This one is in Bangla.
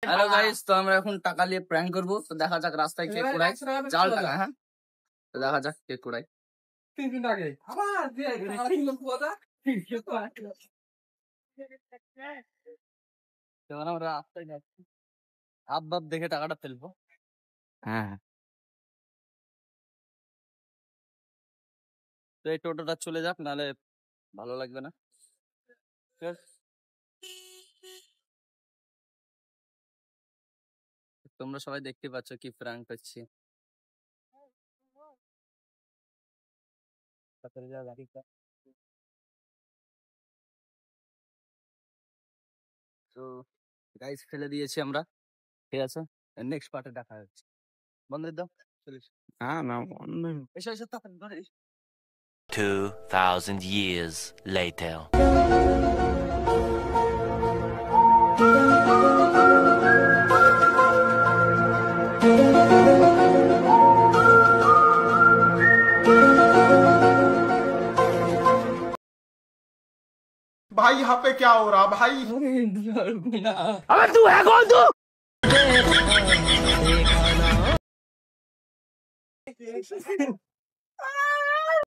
হ্যালো গাইস, তো আমরা এখন টাকা নিয়ে প্র্যাঙ্ক করবো। তো দেখা যাক রাস্তায় কে কুড়ায় জাল টাকা। হ্যাঁ, তো দেখা যাক কে কুড়ায়। 3 দিন আগে আবার দিয়ে আমরা রাস্তায় যাচ্ছি, আপ বাপ দেখে টাকাটা ফেলবো। হ্যাঁ, তো এই টোটোটা চলে যাক, নাহলে ভালো লাগবে না। তোমরা সবাই দেখতে পাচ্ছ কি প্র্যাঙ্ক করছি। তো গাইস ফেলে দিয়েছি আমরা, ঠিক আছে। নেক্সট পার্টে দেখা হচ্ছে। বন্ধ করে দাও, চলিস। হ্যাঁ না বন্ধ। এসো এসো তাড়াতাড়ি ধরে। 2000 years later. भाई यहाँ पे क्या हो रहा भाई? अबे तू है कौन तू?